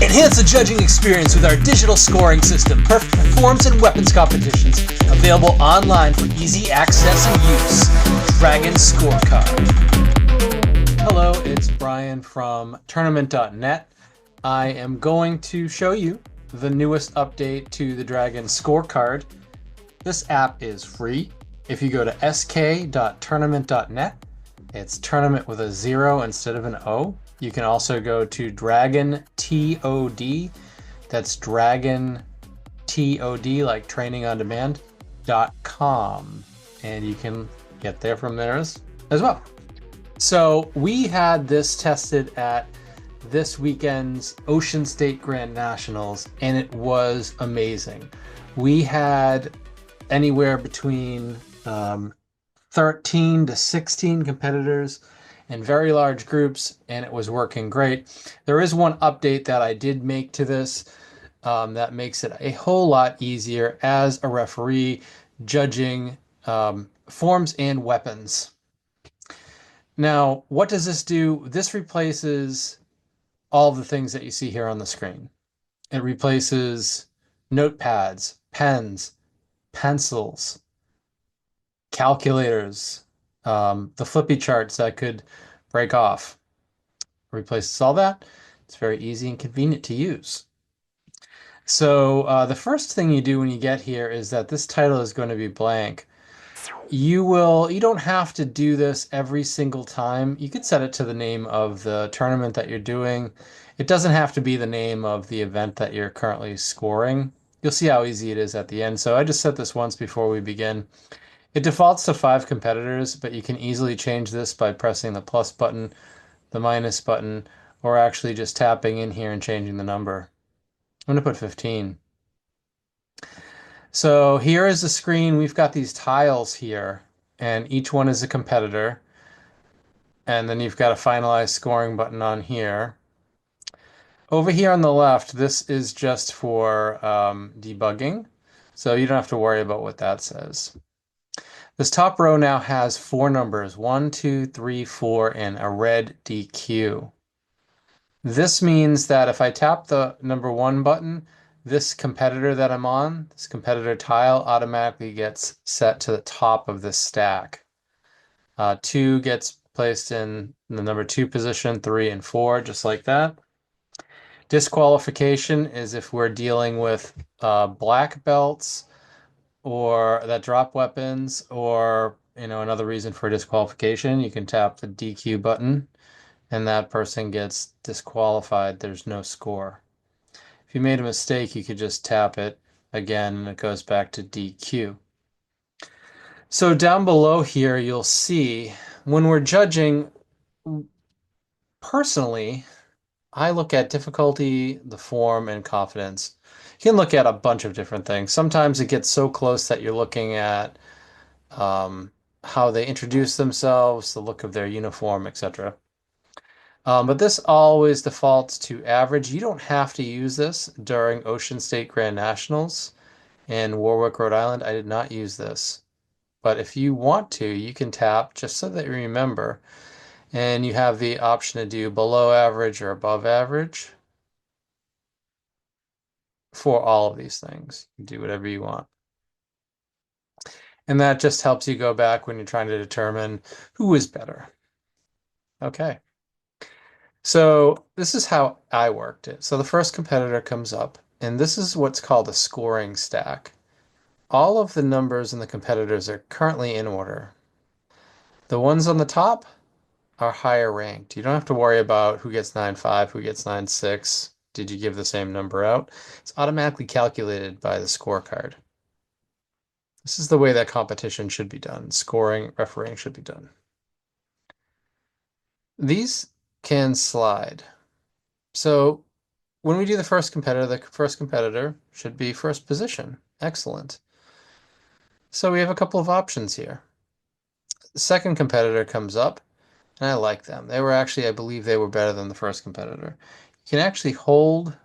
Enhance the judging experience with our digital scoring system, perfect for forms and weapons competitions, available online for easy access and use. Dragon Scorecard. Hello, it's Brian from tournament.net. I am going to show you the newest update to the Dragon Scorecard. This app is free. If you go to sk.tournament.net, it's tournament with a 0 instead of an O. You can also go to Dragon TOD, that's Dragon TOD, like training on demand.com, and you can get there from there as well. So we had this tested at this weekend's Ocean State Grand Nationals, and it was amazing. We had anywhere between 13 to 16 competitors in very large groups, and it was working great. There is one update that I did make to this that makes it a whole lot easier as a referee judging forms and weapons. Now, what does this do? This replaces all of the things that you see here on the screen. It replaces notepads, pens, pencils, calculators, the flippy charts that could break off. Replaces all that. It's very easy and convenient to use. So the first thing you do when you get here is that this title is going to be blank. You don't have to do this every single time. You could set it to the name of the tournament that you're doing. It doesn't have to be the name of the event that you're currently scoring. You'll see how easy it is at the end. So I just set this once before we begin. It defaults to 5 competitors, but you can easily change this by pressing the plus button, the minus button, or actually just tapping in here and changing the number. I'm going to put 15. So here is the screen. We've got these tiles here, and each one is a competitor. And then you've got a finalize scoring button on here. Over here on the left, this is just for debugging, so you don't have to worry about what that says. This top row now has 4 numbers, 1, 2, 3, 4, and a red DQ. This means that if I tap the number 1 button, this competitor that I'm on, this competitor tile, automatically gets set to the top of this stack. 2 gets placed in the number 2 position, 3 and 4, just like that. Disqualification is if we're dealing with black belts, or that drop weapons, or another reason for disqualification. You can tap the DQ button and that person gets disqualified. There's no score. If you made a mistake, you could just tap it again and it goes back to DQ. So down below here, you'll see when we're judging, personally, I look at difficulty, the form, and confidence. You can look at a bunch of different things. Sometimes it gets so close that you're looking at how they introduce themselves, the look of their uniform, etc. But this always defaults to average. You don't have to use this during Ocean State Grand Nationals in Warwick, Rhode Island. I did not use this. But if you want to, you can tap just so that you remember. And you have the option to do below average or above average for all of these things. You can do whatever you want. And that just helps you go back when you're trying to determine who is better. Okay. So this is how I worked it. So the first competitor comes up, and this is what's called a scoring stack. All of the numbers in the competitors are currently in order. The ones on the top are higher ranked. You don't have to worry about who gets 9.5, who gets 9.6. Did you give the same number out? It's automatically calculated by the scorecard. This is the way that competition should be done. Scoring, refereeing should be done. These can slide. So when we do the first competitor should be first position. Excellent. So we have a couple of options here. The second competitor comes up, and I like them. They were actually, I believe they were better than the first competitor. You can actually hold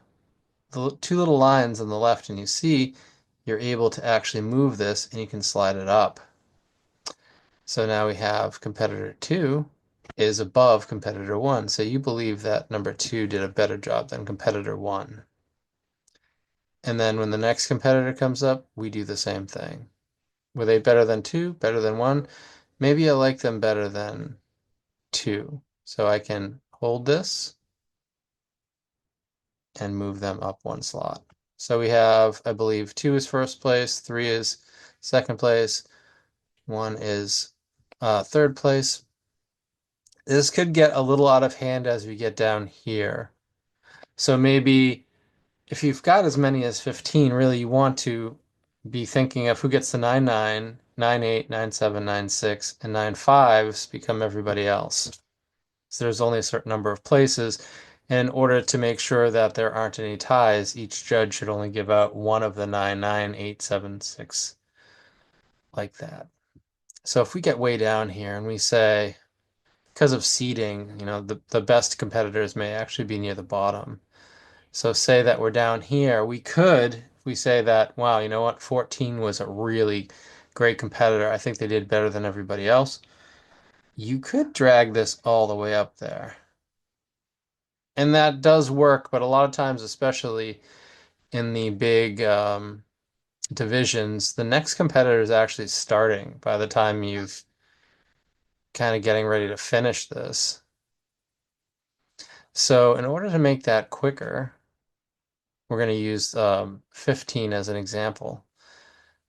the 2 little lines on the left, and you see you're able to actually move this, and you can slide it up. So now we have competitor 2 is above competitor 1. So you believe that number 2 did a better job than competitor 1. And then when the next competitor comes up, we do the same thing. Were they better than 2? Better than 1? Maybe I like them better than 2. So I can hold this and move them up one slot. So we have, I believe, 2 is first place, 3 is second place, 1 is third place. This could get a little out of hand as we get down here. So maybe if you've got as many as 15, really you want to be thinking of who gets the 9-9, 9-8, 9-7, 9-6, and 9-5s become everybody else. So there's only a certain number of places. And in order to make sure that there aren't any ties, each judge should only give out one of the 9-9, 8-7, 6, like that. So if we get way down here and we say, because of seeding, the best competitors may actually be near the bottom. So say that we're down here, we could, if we say that, wow, you know what, 14 was a really great competitor. I think they did better than everybody else. You could drag this all the way up there. And that does work, but a lot of times, especially in the big divisions, the next competitor is actually starting by the time you've kind of getting ready to finish this. So in order to make that quicker, we're going to use 15 as an example.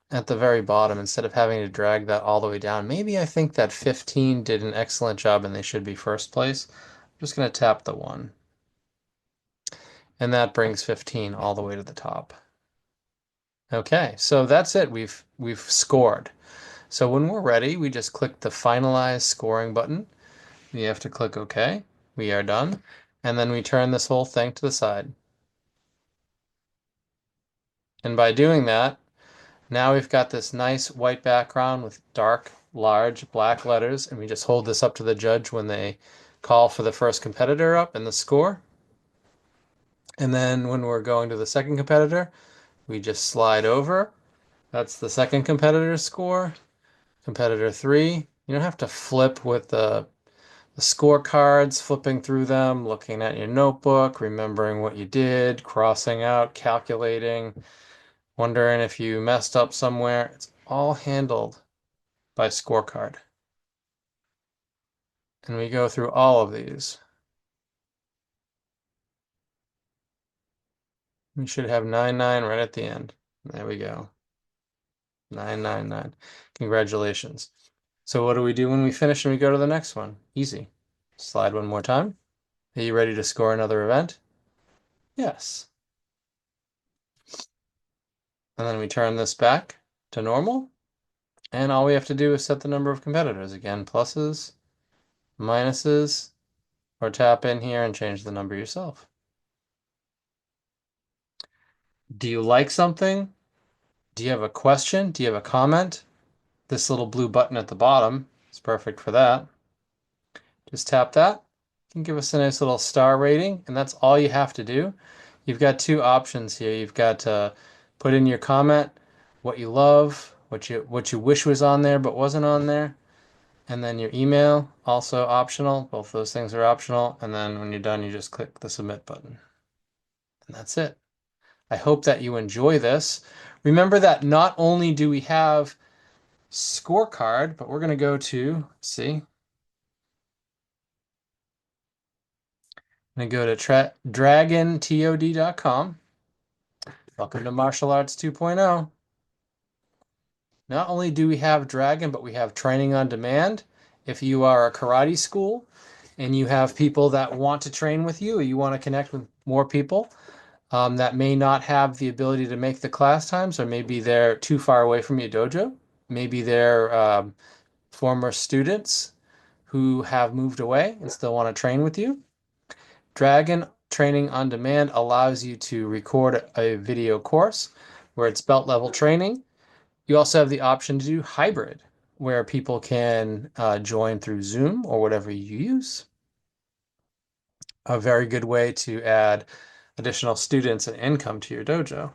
At the very bottom, instead of having to drag that all the way down, maybe I think that 15 did an excellent job and they should be first place. I'm just going to tap the 1. And that brings 15 all the way to the top. Okay, so that's it. We've scored. So when we're ready, we just click the Finalize Scoring button. We have to click OK. We are done. And then we turn this whole thing to the side. And by doing that, now we've got this nice white background with dark, large black letters, and we just hold this up to the judge when they call for the first competitor up and the score. And then when we're going to the second competitor, we just slide over. That's the second competitor's score. Competitor 3. You don't have to flip with the scorecards, flipping through them, looking at your notebook, remembering what you did, crossing out, calculating, wondering if you messed up somewhere. It's all handled by scorecard. And we go through all of these. We should have 9-9 right at the end. There we go. 9-9-9. Congratulations. So what do we do when we finish and we go to the next one? Easy. Slide one more time. Are you ready to score another event? Yes. And then we turn this back to normal. And all we have to do is set the number of competitors. Again, pluses, minuses, or tap in here and change the number yourself. Do you like something? Do you have a question? Do you have a comment? This little blue button at the bottom is perfect for that. Just tap that. You can give us a nice little star rating, and that's all you have to do. You've got two options here. You've got to put in your comment, what you love, what you wish was on there but wasn't on there, and then your email, also optional. Both those things are optional. And then when you're done, you just click the submit button. And that's it. I hope that you enjoy this. Remember that not only do we have scorecard, but we're going to go to, see, I'm going to go to dragontod.com. Welcome to Martial Arts 2.0. Not only do we have Dragon, but we have training on demand. If you are a karate school and you have people that want to train with you, or you want to connect with more people that may not have the ability to make the class times, or maybe they're too far away from your dojo, maybe they're former students who have moved away and still want to train with you. Dragon Training on Demand allows you to record a video course where it's belt level training. You also have the option to do hybrid, where people can join through Zoom or whatever you use. A very good way to add additional students and income to your dojo.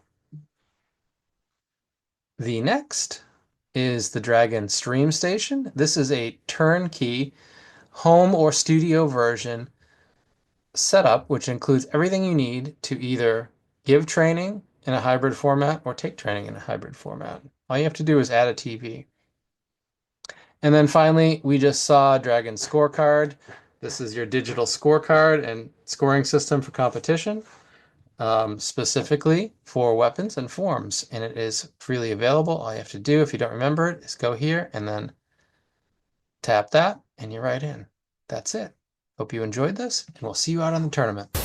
The next is the Dragon Stream Station. This is a turnkey home or studio version setup, which includes everything you need to either give training in a hybrid format or take training in a hybrid format. All you have to do is add a TV. And then finally, we just saw Dragon Scorecard. This is your digital scorecard and scoring system for competition, specifically for weapons and forms. And it is freely available. All you have to do, if you don't remember it, is go here and then tap that, and you're right in. That's it. Hope you enjoyed this, and we'll see you out on the tournament.